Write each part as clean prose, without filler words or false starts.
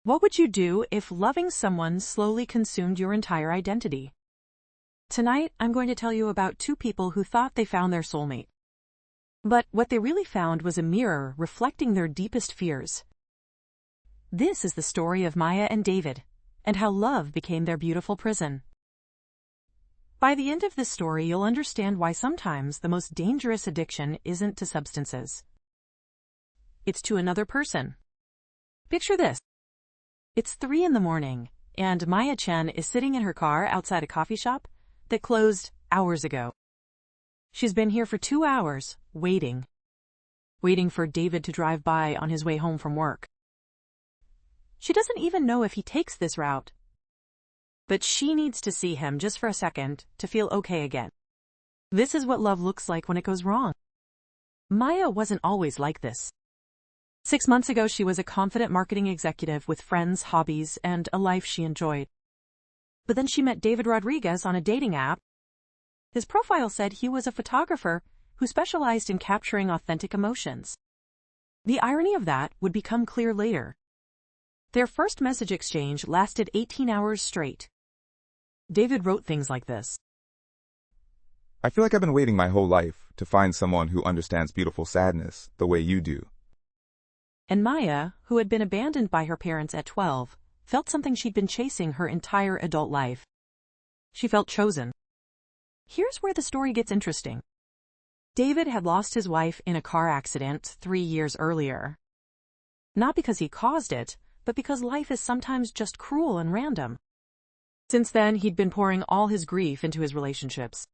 What would you do if loving someone slowly consumed your entire identity? Tonight, I'm going to tell you about two people who thought they found their soulmate. But what they really found was a mirror reflecting their deepest fears. This is the story of Maya and David, and how love became their beautiful prison. By the end of this story, you'll understand why sometimes the most dangerous addiction isn't to substances. It's to another person. Picture this. It's 3 a.m, and Maya Chen is sitting in her car outside a coffee shop that closed hours ago. She's been here for 2 hours, waiting for David to drive by on his way home from work. She doesn't even know if he takes this route. But she needs to see him just for a second to feel okay again. This is what love looks like when it goes wrong. Maya wasn't always like this. 6 months ago, she was a confident marketing executive with friends, hobbies, and a life she enjoyed. But then she met David Rodriguez on a dating app. His profile said he was a photographer who specialized in capturing authentic emotions. The irony of that would become clear later. Their first message exchange lasted 18 hours straight. David wrote things like this. I feel like I've been waiting my whole life to find someone who understands beautiful sadness the way you do. And Maya, who had been abandoned by her parents at 12, felt something she'd been chasing her entire adult life. She felt chosen. Here's where the story gets interesting. David had lost his wife in a car accident 3 years earlier. Not because he caused it, but because life is sometimes just cruel and random. Since then, he'd been pouring all his grief into his relationships.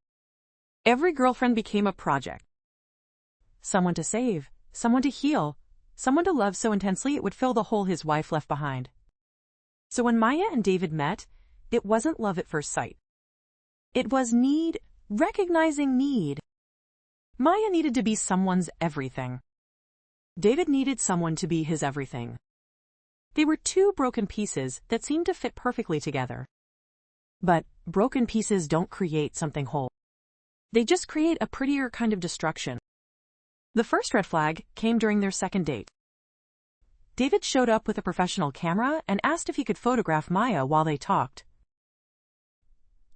Every girlfriend became a project. Someone to save, someone to heal, someone to love so intensely it would fill the hole his wife left behind. So when Maya and David met, it wasn't love at first sight. It was need, recognizing need. Maya needed to be someone's everything. David needed someone to be his everything. They were two broken pieces that seemed to fit perfectly together. But broken pieces don't create something whole. They just create a prettier kind of destruction. The first red flag came during their second date. David showed up with a professional camera and asked if he could photograph Maya while they talked.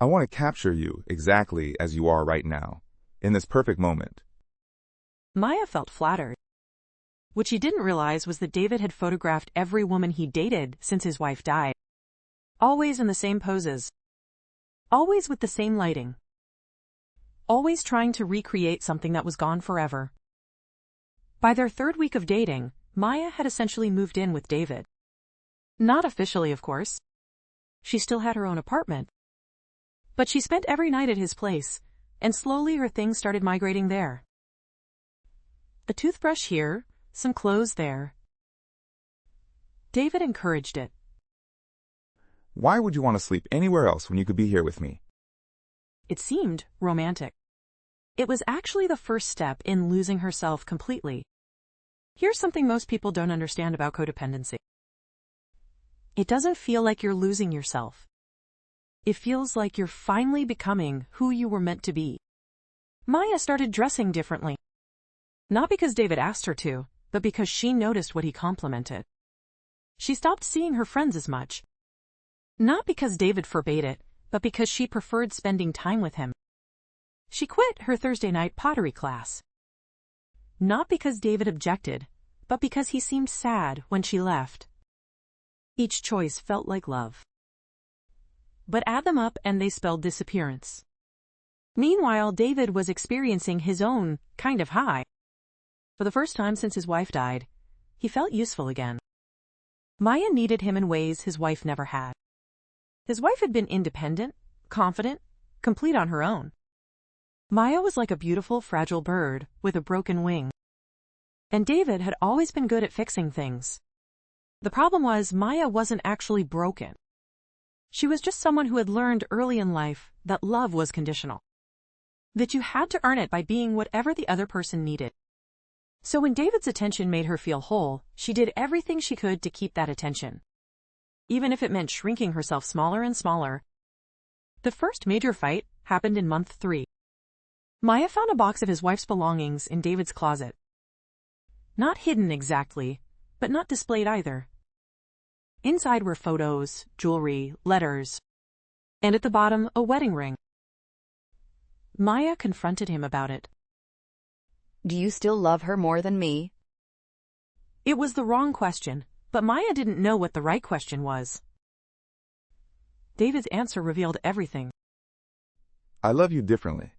I want to capture you exactly as you are right now, in this perfect moment. Maya felt flattered. What she didn't realize was that David had photographed every woman he dated since his wife died. Always in the same poses. Always with the same lighting. Always trying to recreate something that was gone forever. By their third week of dating, Maya had essentially moved in with David. Not officially, of course. She still had her own apartment. But she spent every night at his place, and slowly her things started migrating there. A toothbrush here, some clothes there. David encouraged it. Why would you want to sleep anywhere else when you could be here with me? It seemed romantic. It was actually the first step in losing herself completely. Here's something most people don't understand about codependency. It doesn't feel like you're losing yourself. It feels like you're finally becoming who you were meant to be. Maya started dressing differently. Not because David asked her to, but because she noticed what he complimented. She stopped seeing her friends as much. Not because David forbade it, but because she preferred spending time with him. She quit her Thursday night pottery class. Not because David objected, but because he seemed sad when she left. Each choice felt like love. But add them up and they spelled disappearance. Meanwhile, David was experiencing his own kind of high. For the first time since his wife died, he felt useful again. Maya needed him in ways his wife never had. His wife had been independent, confident, complete on her own. Maya was like a beautiful, fragile bird with a broken wing. And David had always been good at fixing things. The problem was Maya wasn't actually broken. She was just someone who had learned early in life that love was conditional. That you had to earn it by being whatever the other person needed. So when David's attention made her feel whole, she did everything she could to keep that attention. Even if it meant shrinking herself smaller and smaller. The first major fight happened in month 3. Maya found a box of his wife's belongings in David's closet. Not hidden exactly, but not displayed either. Inside were photos, jewelry, letters, and at the bottom, a wedding ring. Maya confronted him about it. Do you still love her more than me? It was the wrong question, but Maya didn't know what the right question was. David's answer revealed everything. I love you differently.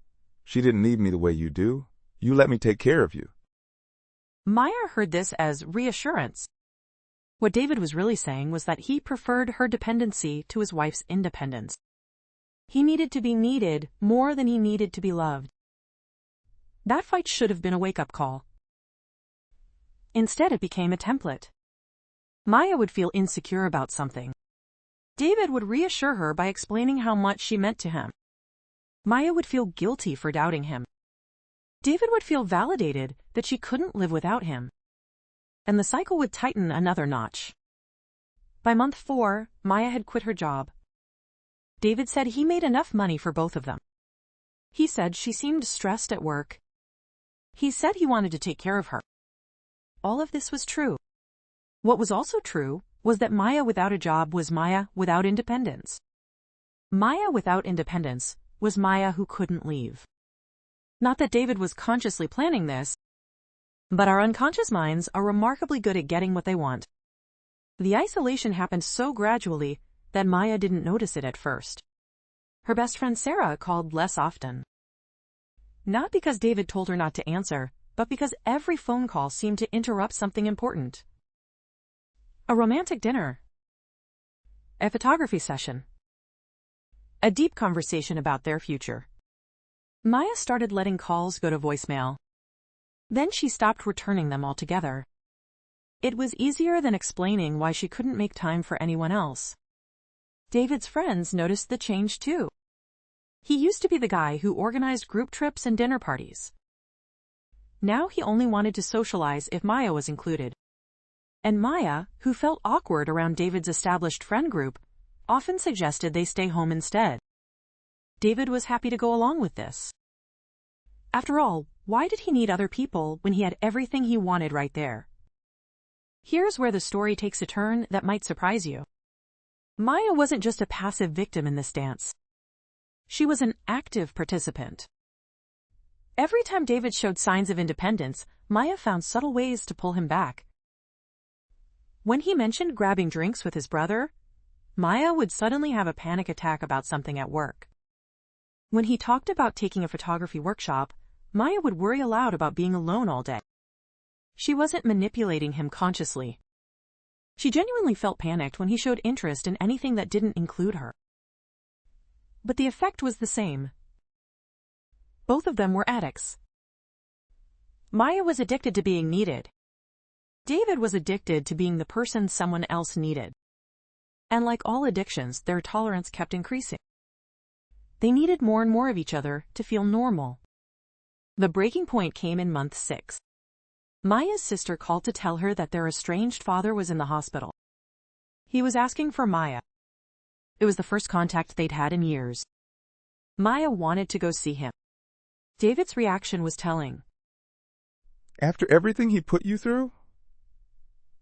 She didn't need me the way you do. You let me take care of you. Maya heard this as reassurance. What David was really saying was that he preferred her dependency to his wife's independence. He needed to be needed more than he needed to be loved. That fight should have been a wake-up call. Instead, it became a template. Maya would feel insecure about something. David would reassure her by explaining how much she meant to him. Maya would feel guilty for doubting him. David would feel validated that she couldn't live without him. And the cycle would tighten another notch. By month 4, Maya had quit her job. David said he made enough money for both of them. He said she seemed stressed at work. He said he wanted to take care of her. All of this was true. What was also true was that Maya without a job was Maya without independence. Maya without independence was Maya who couldn't leave. Not that David was consciously planning this, but our unconscious minds are remarkably good at getting what they want. The isolation happened so gradually that Maya didn't notice it at first. Her best friend Sarah called less often. Not because David told her not to answer, but because every phone call seemed to interrupt something important. A romantic dinner. A photography session. A deep conversation about their future. Maya started letting calls go to voicemail. Then she stopped returning them altogether. It was easier than explaining why she couldn't make time for anyone else. David's friends noticed the change too. He used to be the guy who organized group trips and dinner parties. Now he only wanted to socialize if Maya was included. And Maya, who felt awkward around David's established friend group, often suggested they stay home instead. David was happy to go along with this. After all, why did he need other people when he had everything he wanted right there? Here's where the story takes a turn that might surprise you. Maya wasn't just a passive victim in this dance. She was an active participant. Every time David showed signs of independence, Maya found subtle ways to pull him back. When he mentioned grabbing drinks with his brother, Maya would suddenly have a panic attack about something at work. When he talked about taking a photography workshop, Maya would worry aloud about being alone all day. She wasn't manipulating him consciously. She genuinely felt panicked when he showed interest in anything that didn't include her. But the effect was the same. Both of them were addicts. Maya was addicted to being needed. David was addicted to being the person someone else needed. And like all addictions, their tolerance kept increasing. They needed more and more of each other to feel normal. The breaking point came in month 6. Maya's sister called to tell her that their estranged father was in the hospital. He was asking for Maya. It was the first contact they'd had in years. Maya wanted to go see him. David's reaction was telling. After everything he put you through?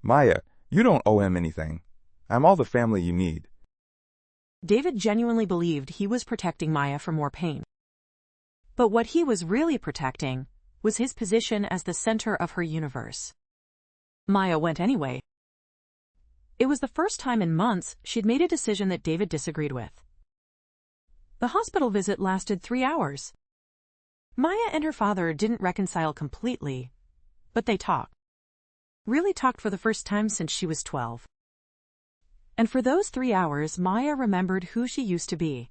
Maya, you don't owe him anything. I'm all the family you need. David genuinely believed he was protecting Maya from more pain. But what he was really protecting was his position as the center of her universe. Maya went anyway. It was the first time in months she'd made a decision that David disagreed with. The hospital visit lasted 3 hours. Maya and her father didn't reconcile completely, but they talked. Really talked for the first time since she was 12. And for those 3 hours, Maya remembered who she used to be.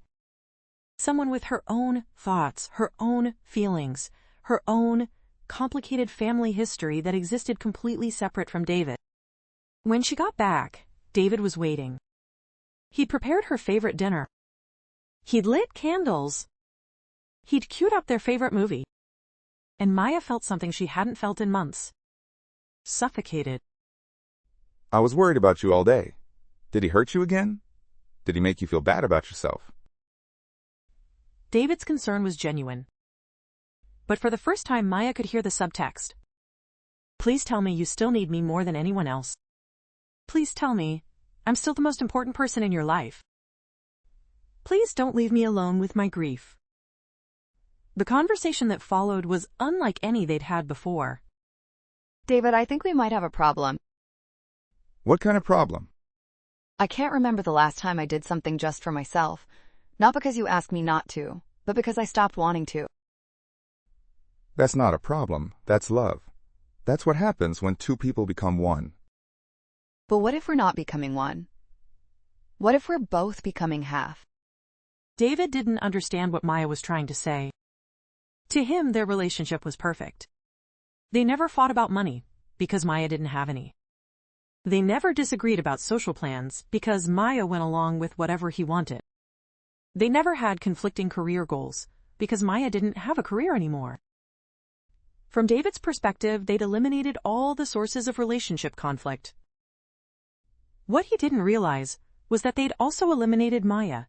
Someone with her own thoughts, her own feelings, her own complicated family history that existed completely separate from David. When she got back, David was waiting. He'd prepared her favorite dinner. He'd lit candles. He'd queued up their favorite movie. And Maya felt something she hadn't felt in months. Suffocated. I was worried about you all day. Did he hurt you again? Did he make you feel bad about yourself? David's concern was genuine. But for the first time, Maya could hear the subtext. Please tell me you still need me more than anyone else. Please tell me I'm still the most important person in your life. Please don't leave me alone with my grief. The conversation that followed was unlike any they'd had before. David, I think we might have a problem. What kind of problem? I can't remember the last time I did something just for myself. Not because you asked me not to, but because I stopped wanting to. That's not a problem. That's love. That's what happens when two people become one. But what if we're not becoming one? What if we're both becoming half? David didn't understand what Maya was trying to say. To him, their relationship was perfect. They never fought about money, because Maya didn't have any. They never disagreed about social plans, because Maya went along with whatever he wanted. They never had conflicting career goals, because Maya didn't have a career anymore. From David's perspective, they'd eliminated all the sources of relationship conflict. What he didn't realize was that they'd also eliminated Maya.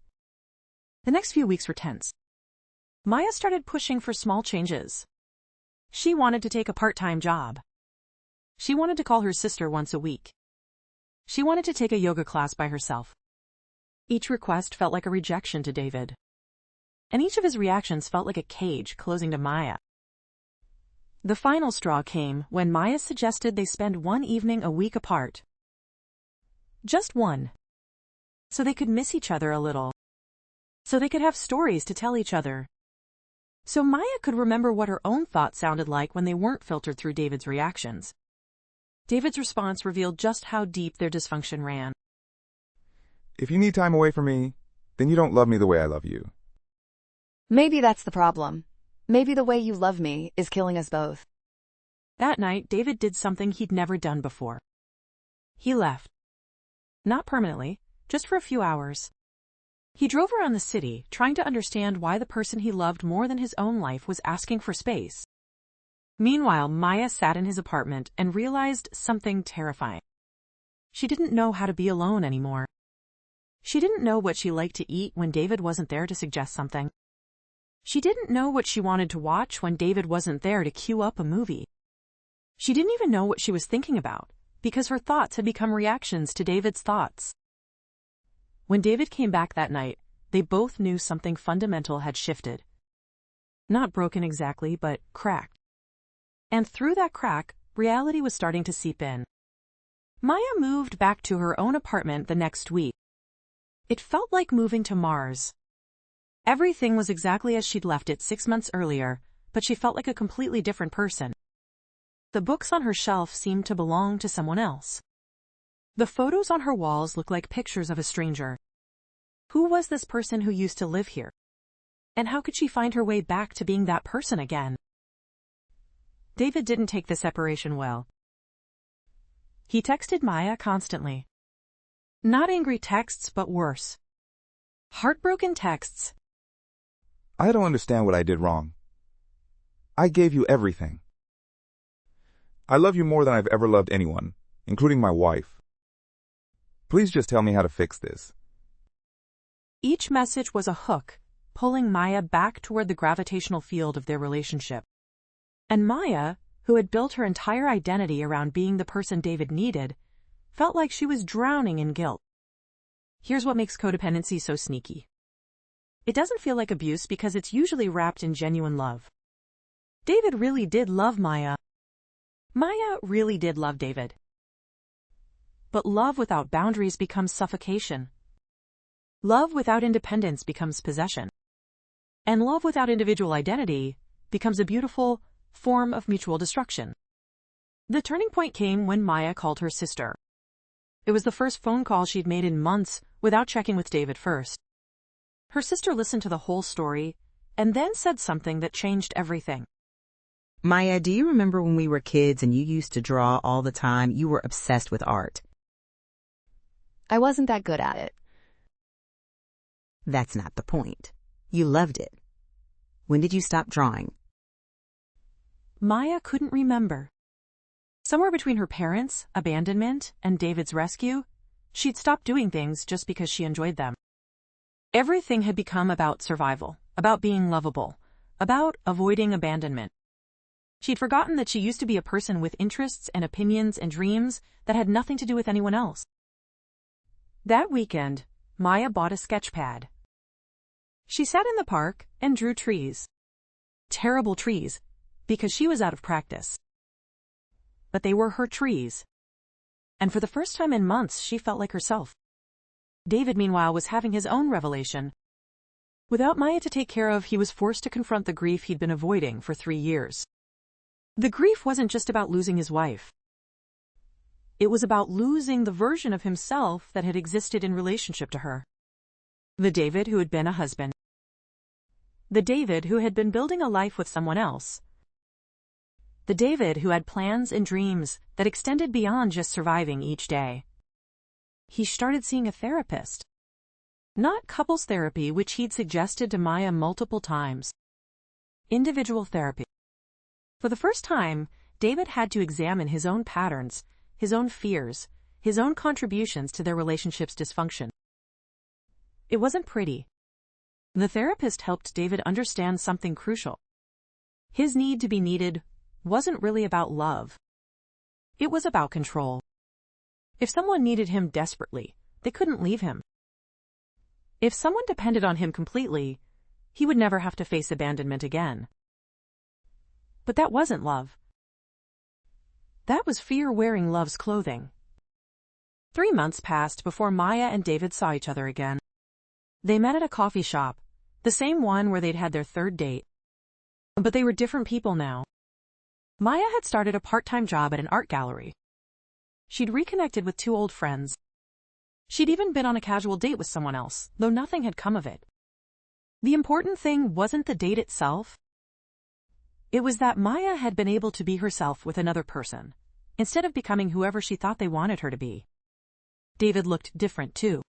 The next few weeks were tense. Maya started pushing for small changes. She wanted to take a part-time job. She wanted to call her sister once a week. She wanted to take a yoga class by herself. Each request felt like a rejection to David. And each of his reactions felt like a cage closing to Maya. The final straw came when Maya suggested they spend one evening a week apart. Just one. So they could miss each other a little. So they could have stories to tell each other. So Maya could remember what her own thoughts sounded like when they weren't filtered through David's reactions. David's response revealed just how deep their dysfunction ran. If you need time away from me, then you don't love me the way I love you. Maybe that's the problem. Maybe the way you love me is killing us both. That night, David did something he'd never done before. He left. Not permanently, just for a few hours. He drove around the city, trying to understand why the person he loved more than his own life was asking for space. Meanwhile, Maya sat in his apartment and realized something terrifying. She didn't know how to be alone anymore. She didn't know what she liked to eat when David wasn't there to suggest something. She didn't know what she wanted to watch when David wasn't there to cue up a movie. She didn't even know what she was thinking about, because her thoughts had become reactions to David's thoughts. When David came back that night, they both knew something fundamental had shifted. Not broken exactly, but cracked. And through that crack, reality was starting to seep in. Maya moved back to her own apartment the next week. It felt like moving to Mars. Everything was exactly as she'd left it 6 months earlier, but she felt like a completely different person. The books on her shelf seemed to belong to someone else. The photos on her walls looked like pictures of a stranger. Who was this person who used to live here? And how could she find her way back to being that person again? David didn't take the separation well. He texted Maya constantly. Not angry texts, but worse. Heartbroken texts. I don't understand what I did wrong. I gave you everything. I love you more than I've ever loved anyone, including my wife. Please just tell me how to fix this. Each message was a hook, pulling Maya back toward the gravitational field of their relationship. And Maya, who had built her entire identity around being the person David needed, felt like she was drowning in guilt. Here's what makes codependency so sneaky. It doesn't feel like abuse because it's usually wrapped in genuine love. David really did love Maya. Maya really did love David. But love without boundaries becomes suffocation. Love without independence becomes possession. And love without individual identity becomes a beautiful form of mutual destruction. The turning point came when Maya called her sister. It was the first phone call she'd made in months without checking with David first. Her sister listened to the whole story and then said something that changed everything. Maya, do you remember when we were kids and you used to draw all the time? You were obsessed with art. I wasn't that good at it. That's not the point. You loved it. When did you stop drawing? Maya couldn't remember. Somewhere between her parents' abandonment and David's rescue, she'd stopped doing things just because she enjoyed them. Everything had become about survival, about being lovable, about avoiding abandonment. She'd forgotten that she used to be a person with interests and opinions and dreams that had nothing to do with anyone else. That weekend, Maya bought a sketch pad. She sat in the park and drew trees. Terrible trees, because she was out of practice. But they were her trees. And for the first time in months, she felt like herself. David, meanwhile, was having his own revelation. Without Maya to take care of, he was forced to confront the grief he'd been avoiding for 3 years. The grief wasn't just about losing his wife. It was about losing the version of himself that had existed in relationship to her. The David who had been a husband. The David who had been building a life with someone else. The David who had plans and dreams that extended beyond just surviving each day. He started seeing a therapist. Not couples therapy, which he'd suggested to Maya multiple times. Individual therapy. For the first time, David had to examine his own patterns, his own fears, his own contributions to their relationship's dysfunction. It wasn't pretty. The therapist helped David understand something crucial. His need to be needed wasn't really about love. It was about control. If someone needed him desperately, they couldn't leave him. If someone depended on him completely, he would never have to face abandonment again. But that wasn't love. That was fear wearing love's clothing. 3 months passed before Maya and David saw each other again. They met at a coffee shop, the same one where they'd had their 3rd date. But they were different people now. Maya had started a part-time job at an art gallery. She'd reconnected with 2 old friends. She'd even been on a casual date with someone else, though nothing had come of it. The important thing wasn't the date itself. It was that Maya had been able to be herself with another person, instead of becoming whoever she thought they wanted her to be. David looked different too.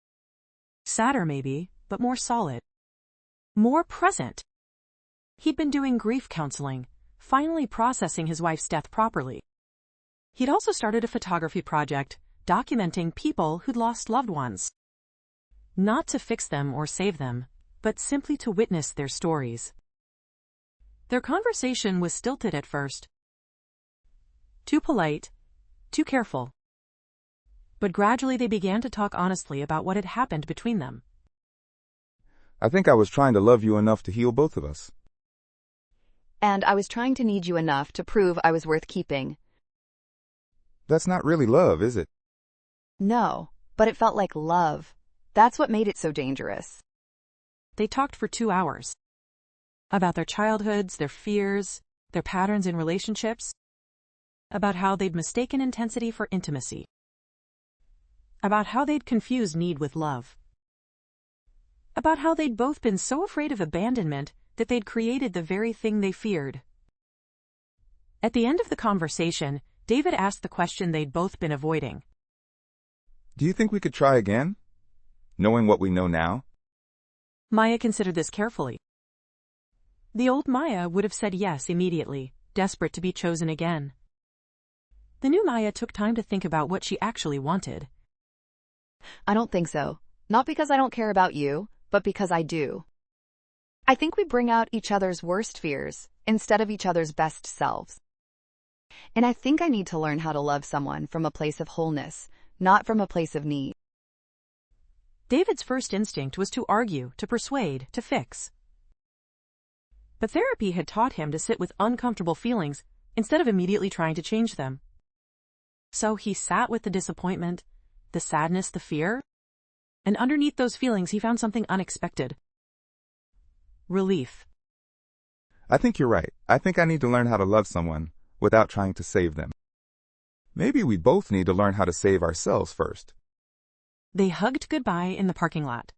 Sadder maybe, but more solid. More present. He'd been doing grief counseling, finally processing his wife's death properly. He'd also started a photography project, documenting people who'd lost loved ones. Not to fix them or save them, but simply to witness their stories. Their conversation was stilted at first. Too polite, too careful. But gradually they began to talk honestly about what had happened between them. I think I was trying to love you enough to heal both of us. And I was trying to need you enough to prove I was worth keeping. That's not really love, is it? No, but it felt like love. That's what made it so dangerous. They talked for 2 hours. About their childhoods, their fears, their patterns in relationships. About how they'd mistaken intensity for intimacy. About how they'd confused need with love. About how they'd both been so afraid of abandonment that they'd created the very thing they feared. At the end of the conversation, David asked the question they'd both been avoiding. Do you think we could try again, knowing what we know now? Maya considered this carefully. The old Maya would have said yes immediately, desperate to be chosen again. The new Maya took time to think about what she actually wanted. I don't think so. Not because I don't care about you, but because I do. I think we bring out each other's worst fears instead of each other's best selves. And I think I need to learn how to love someone from a place of wholeness, not from a place of need. David's first instinct was to argue, to persuade, to fix. But therapy had taught him to sit with uncomfortable feelings instead of immediately trying to change them. So he sat with the disappointment, the sadness, the fear, and underneath those feelings he found something unexpected. Relief. I think you're right. I think I need to learn how to love someone without trying to save them. Maybe we both need to learn how to save ourselves first. They hugged goodbye in the parking lot.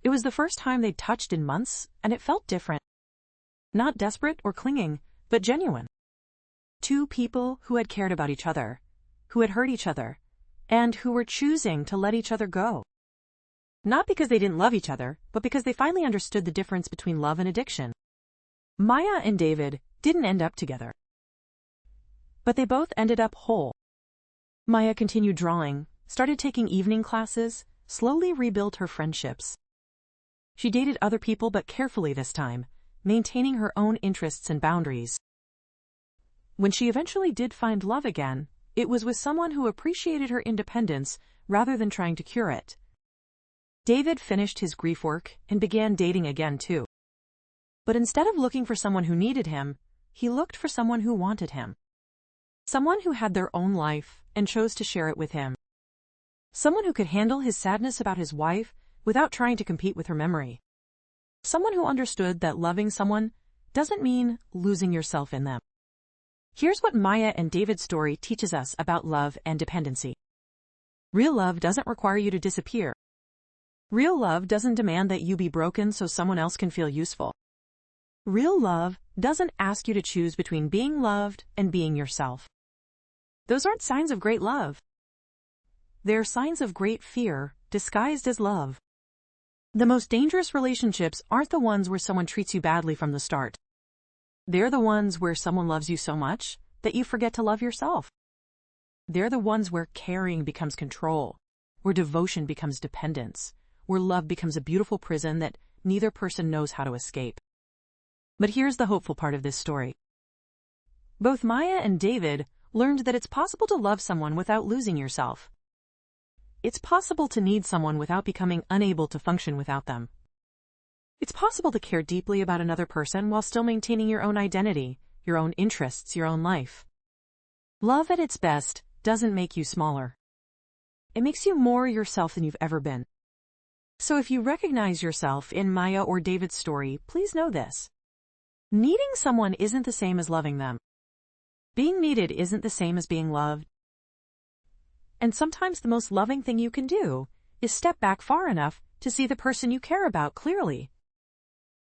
It was the first time they'd touched in months, and it felt different. Not desperate or clinging, but genuine. 2 people who had cared about each other, who had hurt each other, and who were choosing to let each other go. Not because they didn't love each other, but because they finally understood the difference between love and addiction. Maya and David didn't end up together. But they both ended up whole. Maya continued drawing, started taking evening classes, slowly rebuilt her friendships. She dated other people, but carefully this time, maintaining her own interests and boundaries. When she eventually did find love again, it was with someone who appreciated her independence rather than trying to cure it, David finished his grief work and began dating again too. But instead of looking for someone who needed him, he looked for someone who wanted him. Someone who had their own life and chose to share it with him. Someone who could handle his sadness about his wife without trying to compete with her memory. Someone who understood that loving someone doesn't mean losing yourself in them. Here's what Maya and David's story teaches us about love and dependency. Real love doesn't require you to disappear. Real love doesn't demand that you be broken so someone else can feel useful. Real love doesn't ask you to choose between being loved and being yourself. Those aren't signs of great love. They're signs of great fear disguised as love. The most dangerous relationships aren't the ones where someone treats you badly from the start. They're the ones where someone loves you so much that you forget to love yourself. They're the ones where caring becomes control, where devotion becomes dependence, where love becomes a beautiful prison that neither person knows how to escape. But here's the hopeful part of this story. Both Maya and David learned that it's possible to love someone without losing yourself. It's possible to need someone without becoming unable to function without them. It's possible to care deeply about another person while still maintaining your own identity, your own interests, your own life. Love at its best doesn't make you smaller. It makes you more yourself than you've ever been. So if you recognize yourself in Maya or David's story, please know this. Needing someone isn't the same as loving them. Being needed isn't the same as being loved. And sometimes the most loving thing you can do is step back far enough to see the person you care about clearly.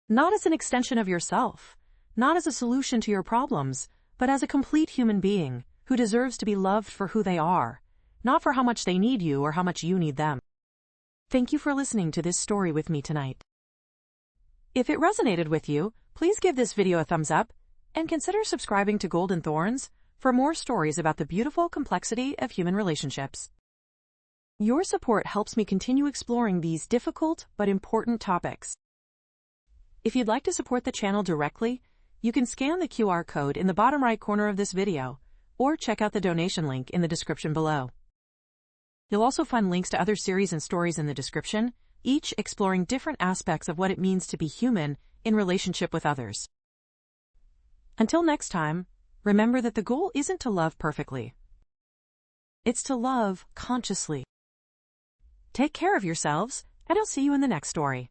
Not as an extension of yourself, not as a solution to your problems, but as a complete human being who deserves to be loved for who they are, not for how much they need you or how much you need them. Thank you for listening to this story with me tonight. If it resonated with you, please give this video a thumbs up and consider subscribing to Golden Thorns for more stories about the beautiful complexity of human relationships. Your support helps me continue exploring these difficult but important topics. If you'd like to support the channel directly, you can scan the QR code in the bottom right corner of this video or check out the donation link in the description below. You'll also find links to other series and stories in the description, each exploring different aspects of what it means to be human in relationship with others. Until next time, remember that the goal isn't to love perfectly. It's to love consciously. Take care of yourselves, and I'll see you in the next story.